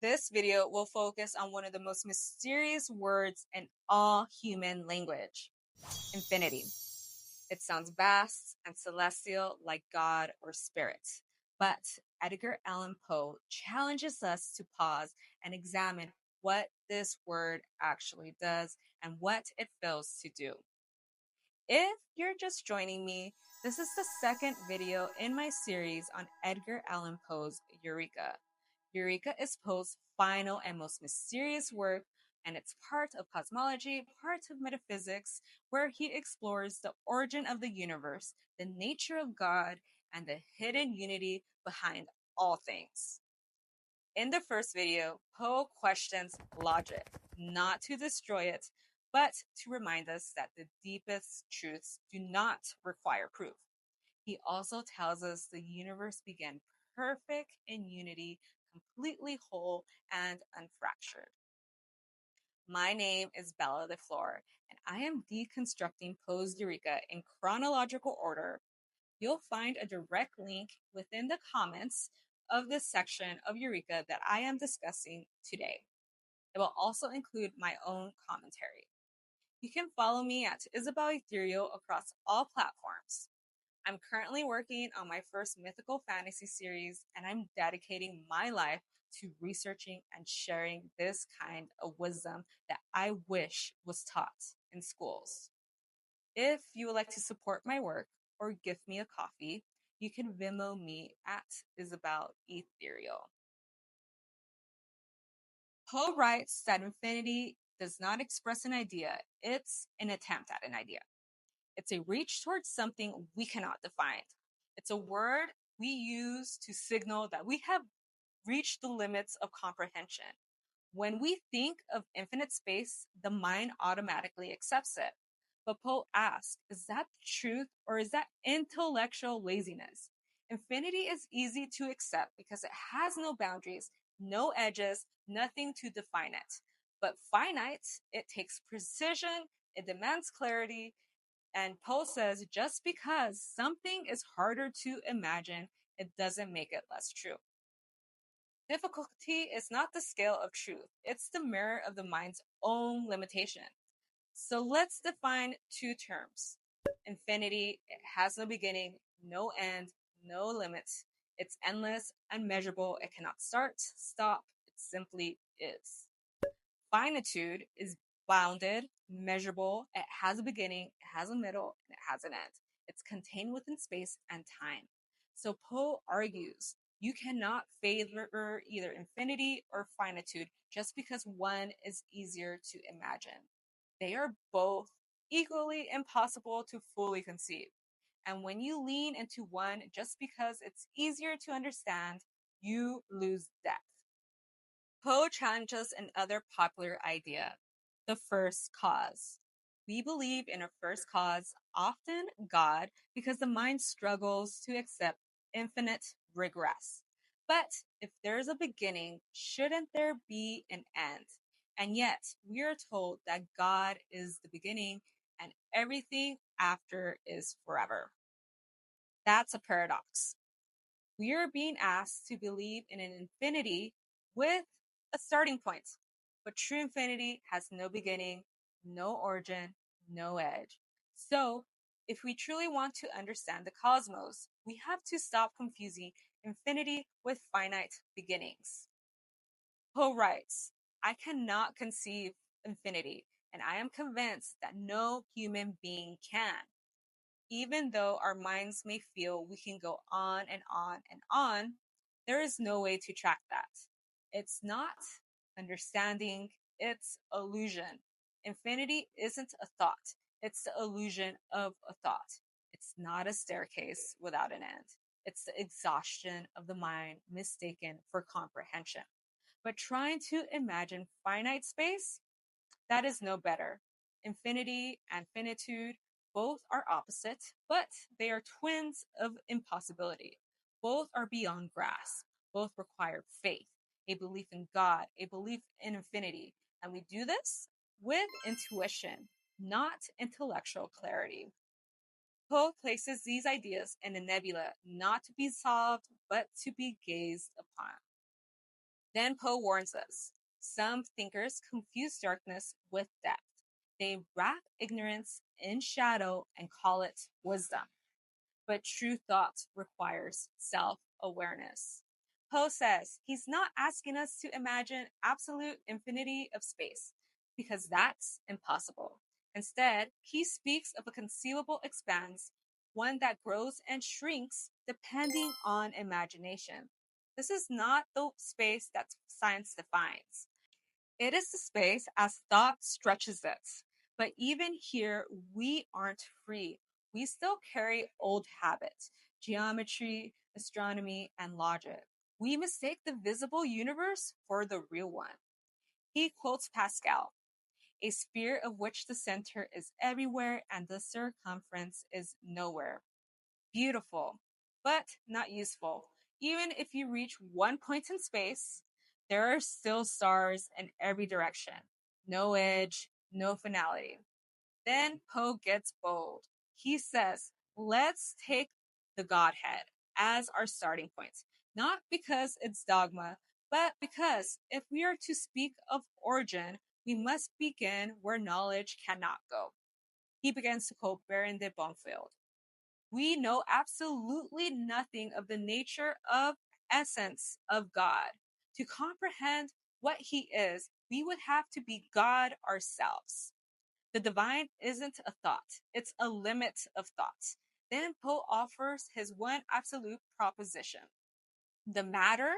This video will focus on one of the most mysterious words in all human language, infinity. It sounds vast and celestial like God or spirit. But Edgar Allan Poe challenges us to pause and examine what this word actually does and what it fails to do. If you're just joining me, this is the second video in my series on Edgar Allan Poe's Eureka. Eureka is Poe's final and most mysterious work, and it's part of cosmology, part of metaphysics, where he explores the origin of the universe, the nature of God, and the hidden unity behind all things. In the first video, Poe questions logic, not to destroy it, but to remind us that the deepest truths do not require proof. He also tells us the universe began perfect in unity, completely whole and unfractured. My name is DeFlor, and I am deconstructing Poe's Eureka in chronological order. You'll find a direct link within the comments of this section of Eureka that I am discussing today. It will also include my own commentary. You can follow me at Isabel Ethereal across all platforms. I'm currently working on my first mythical fantasy series, and I'm dedicating my life to researching and sharing this kind of wisdom that I wish was taught in schools. If you would like to support my work or gift me a coffee, you can Venmo me at Isabel Ethereal. Poe writes that infinity does not express an idea, it's an attempt at an idea. It's a reach towards something we cannot define. It's a word we use to signal that we have reached the limits of comprehension. When we think of infinite space, the mind automatically accepts it. But Poe asks, is that truth or is that intellectual laziness? Infinity is easy to accept because it has no boundaries, no edges, nothing to define it. But finite, it takes precision, it demands clarity, and Poe says just because something is harder to imagine, it doesn't make it less true. Difficulty is not the scale of truth, it's the mirror of the mind's own limitation. So let's define two terms. Infinity, it has no beginning, no end, no limits. It's endless, unmeasurable, it cannot start, stop, it simply is. Finitude is bounded, measurable, it has a beginning, it has a middle, and it has an end. It's contained within space and time. So Poe argues you cannot favor either infinity or finitude just because one is easier to imagine. They are both equally impossible to fully conceive. And when you lean into one just because it's easier to understand, you lose depth. Poe challenges another popular idea, the first cause. We believe in a first cause, often God, because the mind struggles to accept infinite regress. But if there's a beginning, shouldn't there be an end? And yet, we are told that God is the beginning and everything after is forever. That's a paradox. We are being asked to believe in an infinity with a starting point, but true infinity has no beginning, no origin, no edge. So, if we truly want to understand the cosmos, we have to stop confusing infinity with finite beginnings. Poe writes, I cannot conceive infinity, and I am convinced that no human being can. Even though our minds may feel we can go on and on and on, there is no way to track that. It's not understanding, it's illusion. Infinity isn't a thought, it's the illusion of a thought. It's not a staircase without an end. It's the exhaustion of the mind mistaken for comprehension. But trying to imagine finite space, that is no better. Infinity and finitude both are opposite, but they are twins of impossibility. Both are beyond grasp. Both require faith, a belief in God, a belief in infinity. And we do this with intuition, not intellectual clarity. Poe places these ideas in a nebula, not to be solved, but to be gazed upon. Then Poe warns us. Some thinkers confuse darkness with depth. They wrap ignorance in shadow and call it wisdom. But true thought requires self-awareness. Poe says he's not asking us to imagine absolute infinity of space, because that's impossible. Instead, he speaks of a conceivable expanse, one that grows and shrinks depending on imagination. This is not the space that science defines. It is the space as thought stretches it. But even here, we aren't free. We still carry old habits, geometry, astronomy, and logic. We mistake the visible universe for the real one. He quotes Pascal, a sphere of which the center is everywhere and the circumference is nowhere. Beautiful, but not useful. Even if you reach one point in space, there are still stars in every direction. No edge, no finality. Then Poe gets bold. He says, let's take the Godhead as our starting point. Not because it's dogma, but because if we are to speak of origin, we must begin where knowledge cannot go. He begins to quote Baron de Bonfield. We know absolutely nothing of the nature of essence of God. To comprehend what he is, we would have to be God ourselves. The divine isn't a thought, it's a limit of thought. Then Poe offers his one absolute proposition. The matter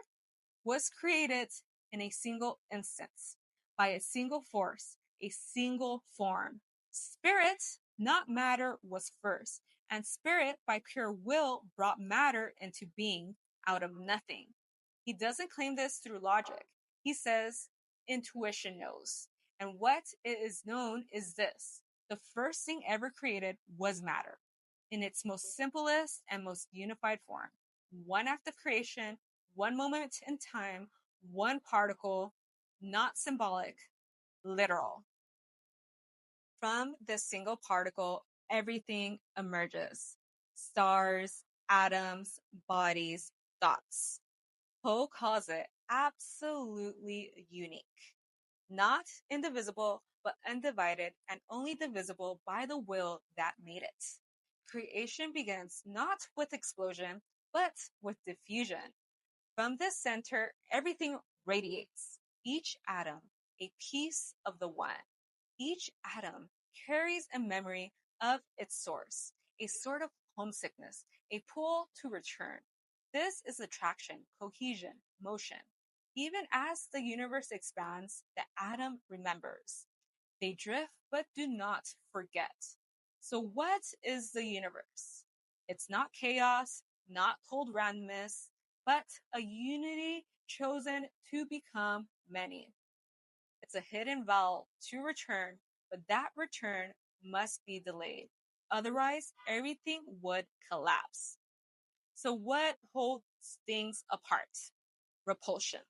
was created in a single instance, by a single force, a single form. Spirit, not matter, was first, and spirit, by pure will, brought matter into being out of nothing. He doesn't claim this through logic. He says intuition knows. And what is known is this. The first thing ever created was matter, in its most simplest and most unified form. One act of creation, one moment in time, one particle, not symbolic, literal. From this single particle, everything emerges. Stars, atoms, bodies, thoughts. Poe calls it absolutely unique. Not indivisible, but undivided and only divisible by the will that made it. Creation begins not with explosion, but with diffusion. From this center, everything radiates. Each atom, a piece of the one. Each atom carries a memory of its source, a sort of homesickness, a pull to return. This is attraction, cohesion, motion. Even as the universe expands, the atom remembers. They drift but do not forget. So what is the universe? It's not chaos, not cold randomness, but a unity chosen to become many. It's a hidden vow to return, but that return must be delayed. Otherwise, everything would collapse. So what holds things apart? Repulsion.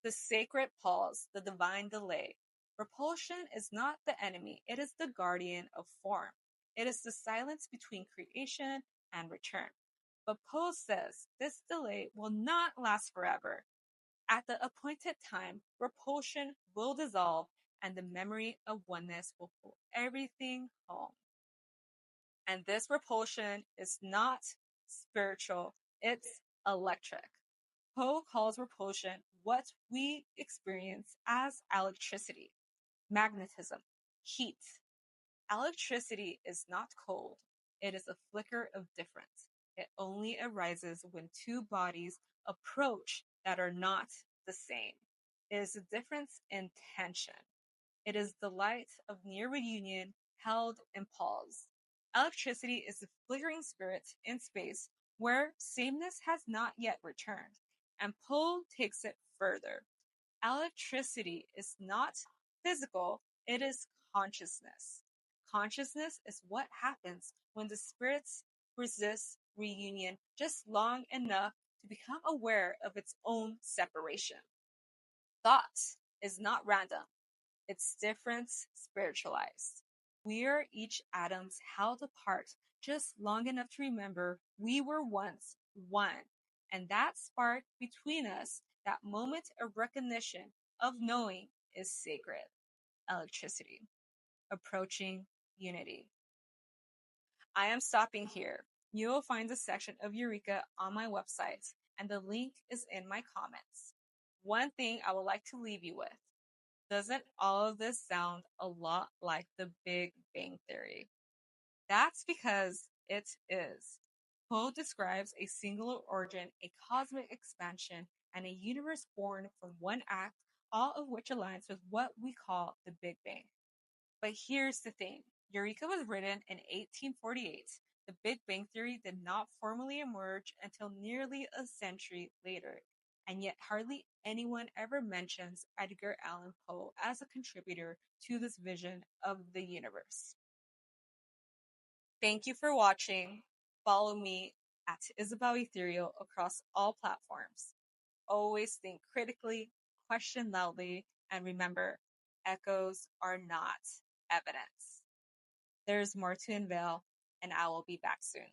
The sacred pause, the divine delay. Repulsion is not the enemy, it is the guardian of form. It is the silence between creation and return. But Poe says this delay will not last forever. At the appointed time, repulsion will dissolve and the memory of oneness will pull everything home. And this repulsion is not spiritual, it's electric. Poe calls repulsion what we experience as electricity, magnetism, heat. Electricity is not cold, it is a flicker of difference. It only arises when two bodies approach that are not the same. It is a difference in tension. It is the light of near reunion held in pause. Electricity is the flickering spirit in space where sameness has not yet returned. And Poe takes it further. Electricity is not physical, it is consciousness. Consciousness is what happens when the spirits resist reunion just long enough to become aware of its own separation. Thought is not random, it's difference spiritualized. We are each atoms held apart just long enough to remember we were once one, and that spark between us That moment of recognition of knowing is sacred. Electricity. Approaching unity. I am stopping here. You will find a section of Eureka on my website, and the link is in my comments. One thing I would like to leave you with. Doesn't all of this sound a lot like the Big Bang Theory? That's because it is. Poe describes a singular origin, a cosmic expansion, and a universe born from one act, all of which aligns with what we call the Big Bang. But here's the thing. Eureka was written in 1848. The Big Bang Theory did not formally emerge until nearly a century later, and yet hardly anyone ever mentions Edgar Allan Poe as a contributor to this vision of the universe. Thank you for watching. Follow me at Isabel Ethereal across all platforms. Always think critically, question loudly, and remember, echoes are not evidence. There's more to unveil, and I will be back soon.